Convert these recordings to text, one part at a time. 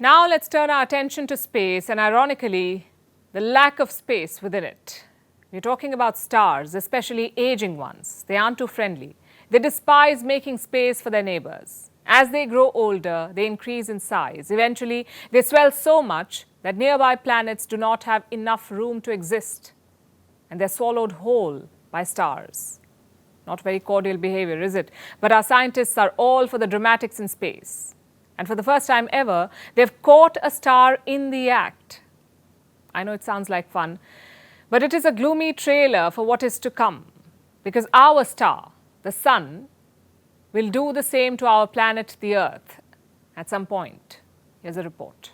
Now let's turn our attention to space and, ironically, the lack of space within it. We're talking about stars, especially aging ones. They aren't too friendly. They despise making space for their neighbors. As they grow older, they increase in size. Eventually, they swell so much that nearby planets do not have enough room to exist, and they're swallowed whole by stars. Not very cordial behavior, is it? But our scientists are all for the dramatics in space. And for the first time ever, they've caught a star in the act. I know it sounds like fun, but it is a gloomy trailer for what is to come. Because our star, the Sun, will do the same to our planet, the Earth, at some point. Here's a report.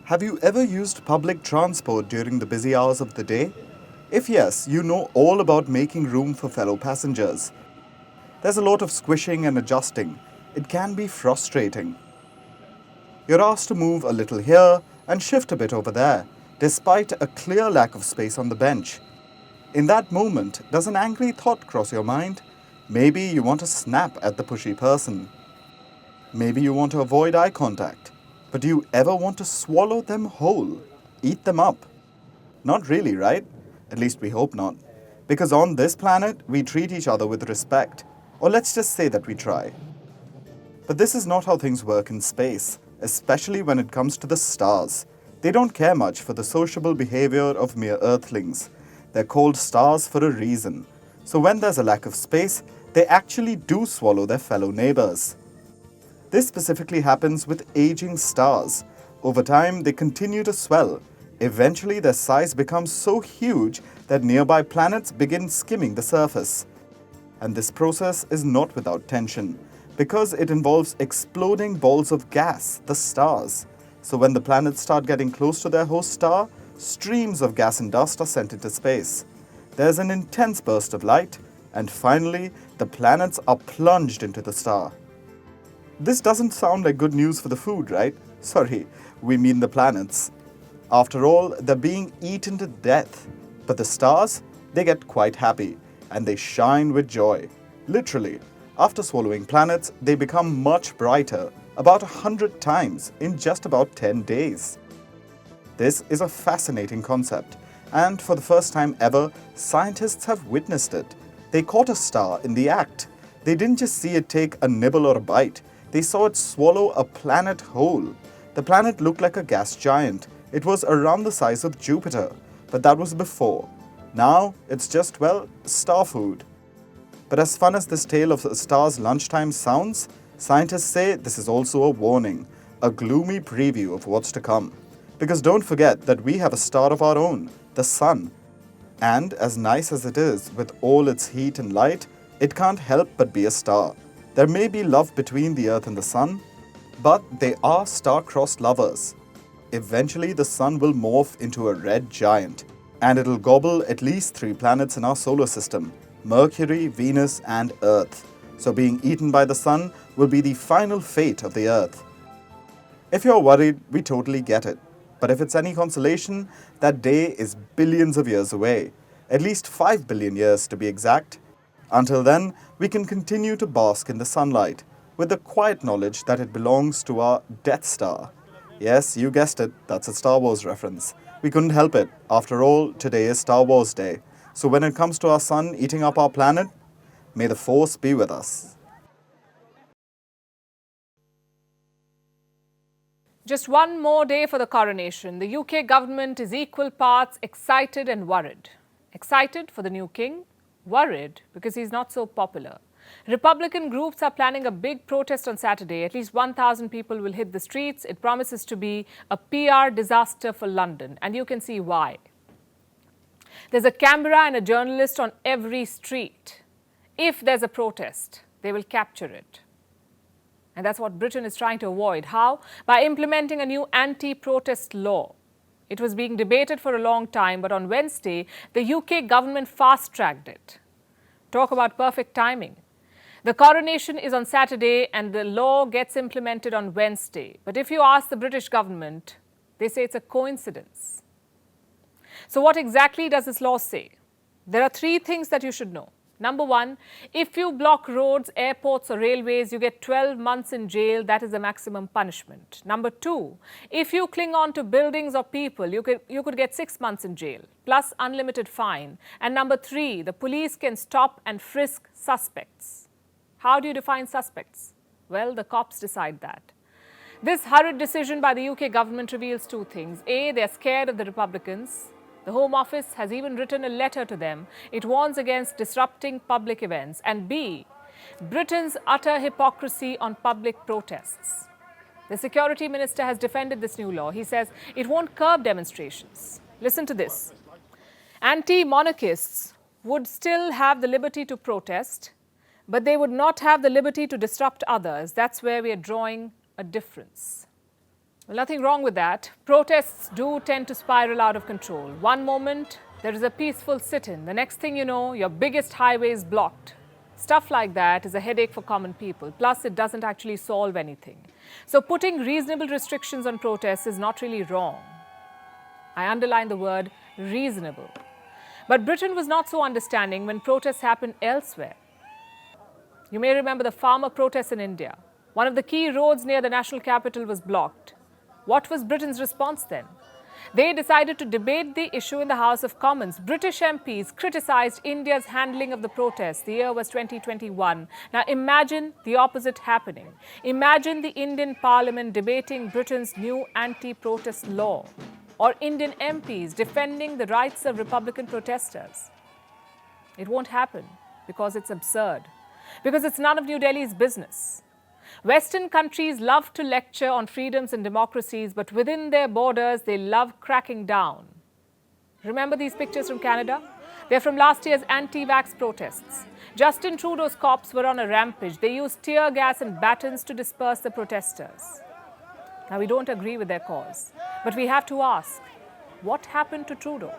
Have you ever used public transport during the busy hours of the day? If yes, you know all about making room for fellow passengers. There's a lot of squishing and adjusting. It can be frustrating. You're asked to move a little here and shift a bit over there, despite a clear lack of space on the bench. In that moment, does an angry thought cross your mind? Maybe you want to snap at the pushy person. Maybe you want to avoid eye contact. But do you ever want to swallow them whole? Eat them up? Not really, right? At least we hope not. Because on this planet, we treat each other with respect. Or let's just say that we try. But this is not how things work in space, especially when it comes to the stars. They don't care much for the sociable behavior of mere Earthlings. They're called stars for a reason. So when there's a lack of space, they actually do swallow their fellow neighbors. This specifically happens with aging stars. Over time, they continue to swell. Eventually, their size becomes so huge that nearby planets begin skimming the surface. And this process is not without tension, because it involves exploding balls of gas, the stars. So when the planets start getting close to their host star, streams of gas and dust are sent into space. There's an intense burst of light, and finally, the planets are plunged into the star. This doesn't sound like good news for the food, right? Sorry, we mean the planets. After all, they're being eaten to death. But the stars, they get quite happy, and they shine with joy. Literally, after swallowing planets, they become much brighter, about 100 times in just about 10 days. This is a fascinating concept, and for the first time ever, scientists have witnessed it. They caught a star in the act. They didn't just see it take a nibble or a bite, they saw it swallow a planet whole. The planet looked like a gas giant. It was around the size of Jupiter, but that was before. Now, it's just, well, star food. But as fun as this tale of a star's lunchtime sounds, scientists say this is also a warning, a gloomy preview of what's to come. Because don't forget that we have a star of our own, the Sun. And as nice as it is, with all its heat and light, it can't help but be a star. There may be love between the Earth and the Sun, but they are star-crossed lovers. Eventually, the Sun will morph into a red giant, and it'll gobble at least 3 planets in our solar system: Mercury, Venus, and Earth. So being eaten by the Sun will be the final fate of the Earth. If you're worried, we totally get it. But if it's any consolation, that day is billions of years away. At least 5 billion years to be exact. Until then, we can continue to bask in the sunlight, with the quiet knowledge that it belongs to our Death Star. Yes, you guessed it, that's a Star Wars reference. We couldn't help it. After all, today is Star Wars Day. So when it comes to our Sun eating up our planet, may the Force be with us. Just one more day for the coronation. The UK government is equal parts excited and worried. Excited for the new king, worried because he's not so popular. Republican groups are planning a big protest on Saturday. At least 1,000 people will hit the streets. It promises to be a PR disaster for London, and you can see why. There's a camera and a journalist on every street. If there's a protest, they will capture it. And that's what Britain is trying to avoid. How? By implementing a new anti-protest law. It was being debated for a long time, but on Wednesday, the UK government fast-tracked it. Talk about perfect timing. The coronation is on Saturday and the law gets implemented on Wednesday. But if you ask the British government, they say it's a coincidence. So what exactly does this law say? There are 3 things that you should know. Number one, if you block roads, airports or railways, you get 12 months in jail. That is the maximum punishment. Number two, if you cling on to buildings or people, you could get 6 months in jail, plus unlimited fine. And number three, the police can stop and frisk suspects. How do you define suspects? Well, the cops decide that. This hurried decision by the UK government reveals two things. A, they're scared of the Republicans. The Home Office has even written a letter to them. It warns against disrupting public events. And B, Britain's utter hypocrisy on public protests. The Security Minister has defended this new law. He says it won't curb demonstrations. Listen to this. Anti-monarchists would still have the liberty to protest, but they would not have the liberty to disrupt others. That's where we are drawing a difference. Well, nothing wrong with that. Protests do tend to spiral out of control. One moment, there is a peaceful sit-in. The next thing you know, your biggest highway is blocked. Stuff like that is a headache for common people. Plus, it doesn't actually solve anything. So putting reasonable restrictions on protests is not really wrong. I underline the word reasonable. But Britain was not so understanding when protests happened elsewhere. You may remember the farmer protests in India. One of the key roads near the national capital was blocked. What was Britain's response then? They decided to debate the issue in the House of Commons. British MPs criticised India's handling of the protests. The year was 2021. Now imagine the opposite happening. Imagine the Indian Parliament debating Britain's new anti-protest law, or Indian MPs defending the rights of Republican protesters. It won't happen because it's absurd, because it's none of New Delhi's business. Western countries love to lecture on freedoms and democracies, but within their borders, they love cracking down. Remember these pictures from Canada? They're from last year's anti-vax protests. Justin Trudeau's cops were on a rampage. They used tear gas and batons to disperse the protesters. Now, we don't agree with their cause, but we have to ask, what happened to Trudeau?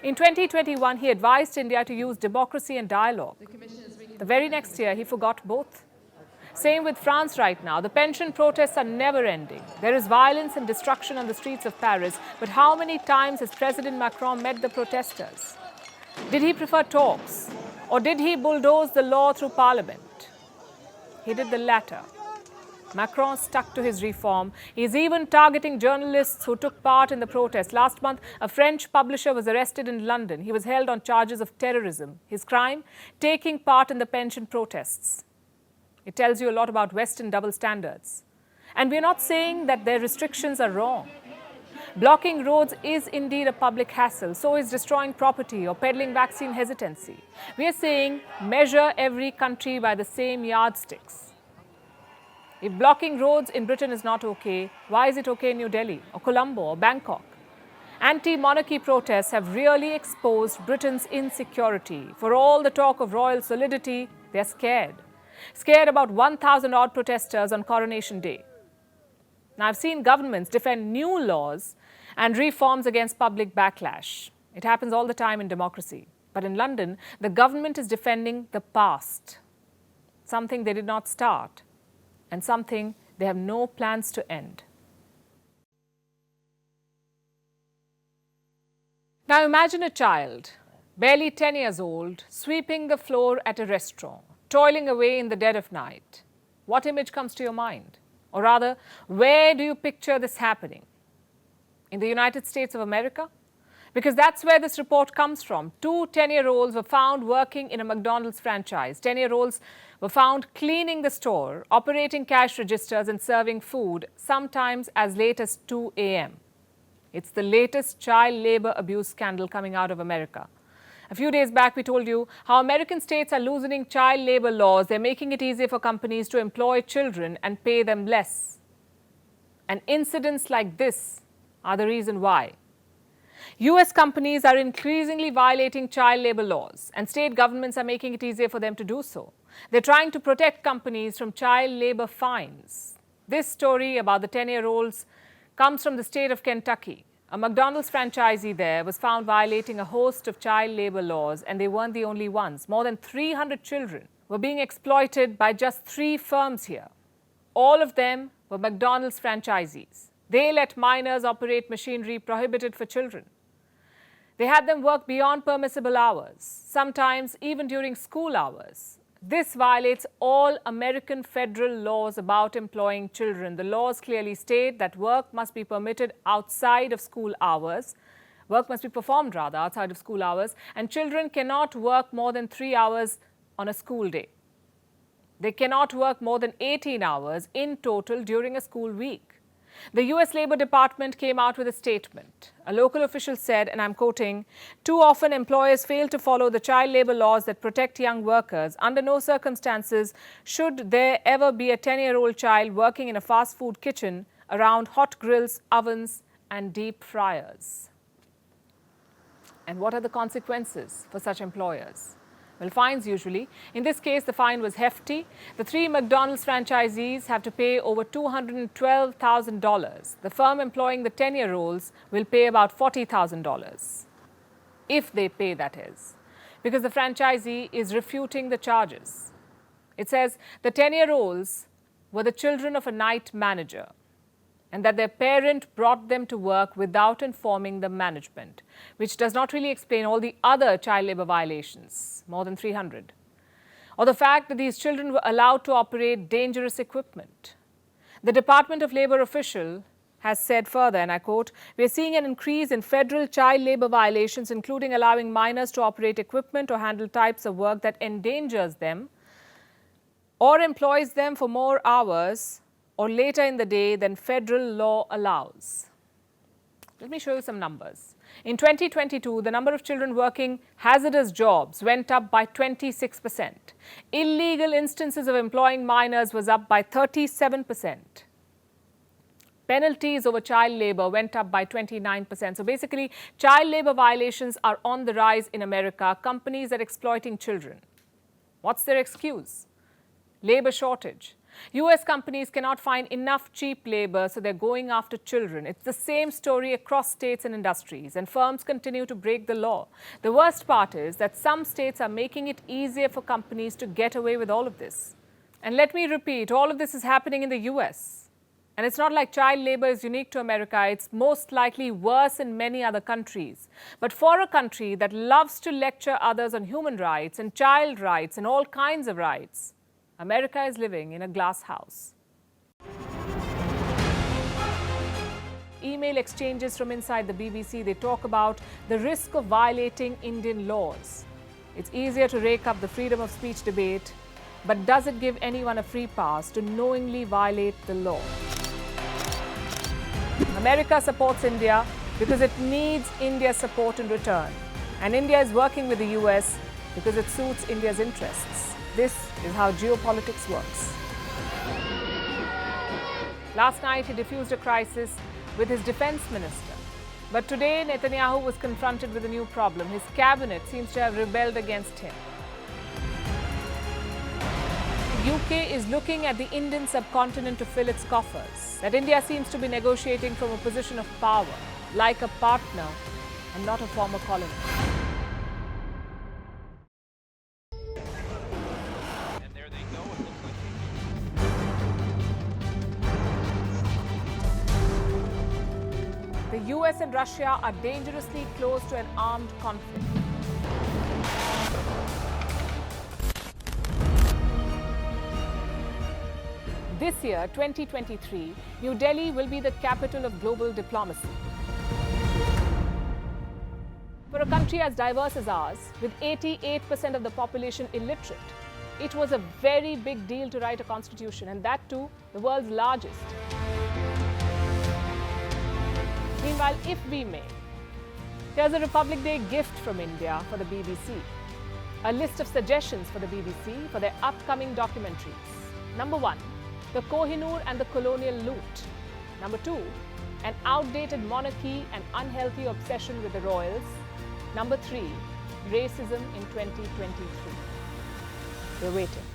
In 2021, he advised India to use democracy and dialogue. The very next year, he forgot both. Same with France right now. The pension protests are never ending. There is violence and destruction on the streets of Paris. But how many times has President Macron met the protesters? Did he prefer talks? Or did he bulldoze the law through parliament? He did the latter. Macron stuck to his reform. He is even targeting journalists who took part in the protest. Last month, a French publisher was arrested in London. He was held on charges of terrorism. His crime? Taking part in the pension protests. It tells you a lot about Western double standards. And we're not saying that their restrictions are wrong. Blocking roads is indeed a public hassle. So is destroying property or peddling vaccine hesitancy. We are saying measure every country by the same yardsticks. If blocking roads in Britain is not okay, why is it okay in New Delhi or Colombo or Bangkok? Anti-monarchy protests have really exposed Britain's insecurity. For all the talk of royal solidity, they're scared. Scared about 1,000 odd protesters on Coronation Day. Now, I've seen governments defend new laws and reforms against public backlash. It happens all the time in democracy. But in London, the government is defending the past, something they did not start, and something they have no plans to end. Now, imagine a child, barely 10 years old, sweeping the floor at a restaurant, toiling away in the dead of night. What image comes to your mind? Or rather, where do you picture this happening? In the United States of America? Because that's where this report comes from. Two 10-year-olds were found working in a McDonald's franchise. 10-year-olds were found cleaning the store, operating cash registers and serving food, sometimes as late as 2 a.m. It's the latest child labor abuse scandal coming out of America. A few days back, we told you how American states are loosening child labor laws. They're making it easier for companies to employ children and pay them less. And incidents like this are the reason why. US companies are increasingly violating child labor laws, and state governments are making it easier for them to do so. They're trying to protect companies from child labor fines. This story about the 10-year-olds comes from the state of Kentucky. A McDonald's franchisee there was found violating a host of child labor laws, and they weren't the only ones. More than 300 children were being exploited by just 3 firms here. All of them were McDonald's franchisees. They let minors operate machinery prohibited for children. They had them work beyond permissible hours, sometimes even during school hours. This violates all American federal laws about employing children. The laws clearly state that work must be permitted outside of school hours. Work must be performed, rather, outside of school hours, and children cannot work more than 3 hours on a school day. They cannot work more than 18 hours in total during a school week. The US Labor Department came out with a statement. A local official said, and I'm quoting, "Too often employers fail to follow the child labor laws that protect young workers. Under no circumstances should there ever be a 10-year-old child working in a fast food kitchen around hot grills, ovens, and deep fryers." And what are the consequences for such employers? Well, fines usually. In this case, the fine was hefty. The 3 McDonald's franchisees have to pay over $212,000. The firm employing the 10-year-olds will pay about $40,000. If they pay, that is. Because the franchisee is refuting the charges. It says the 10-year-olds were the children of a night manager, and that their parent brought them to work without informing the management, which does not really explain all the other child labor violations, more than 300, or the fact that these children were allowed to operate dangerous equipment. The Department of Labor official has said further, and I quote, "We are seeing an increase in federal child labor violations, including allowing minors to operate equipment or handle types of work that endangers them or employs them for more hours or later in the day than federal law allows." Let me show you some numbers. In 2022, the number of children working hazardous jobs went up by 26%. Illegal instances of employing minors was up by 37%. Penalties over child labor went up by 29%. So basically, child labor violations are on the rise in America. Companies are exploiting children. What's their excuse? Labor shortage. US companies cannot find enough cheap labor, so they're going after children. It's the same story across states and industries, and firms continue to break the law. The worst part is that some states are making it easier for companies to get away with all of this. And let me repeat, all of this is happening in the US. And it's not like child labor is unique to America. It's most likely worse in many other countries. But for a country that loves to lecture others on human rights and child rights and all kinds of rights, America is living in a glass house. Email exchanges from inside the BBC, they talk about the risk of violating Indian laws. It's easier to rake up the freedom of speech debate, but does it give anyone a free pass to knowingly violate the law? America supports India because it needs India's support in return. And India is working with the US because it suits India's interests. This is how geopolitics works. Last night, he diffused a crisis with his defense minister. But today, Netanyahu was confronted with a new problem. His cabinet seems to have rebelled against him. The UK is looking at the Indian subcontinent to fill its coffers. That India seems to be negotiating from a position of power, like a partner and not a former colony. The US and Russia are dangerously close to an armed conflict. This year, 2023, New Delhi will be the capital of global diplomacy. For a country as diverse as ours, with 88% of the population illiterate, it was a very big deal to write a constitution, and that too, the world's largest. Meanwhile, if we may, here's a Republic Day gift from India for the BBC. A list of suggestions for the BBC for their upcoming documentaries. Number 1, the Kohinoor and the colonial loot. Number 2, an outdated monarchy and unhealthy obsession with the royals. Number 3, racism in 2023. We're waiting.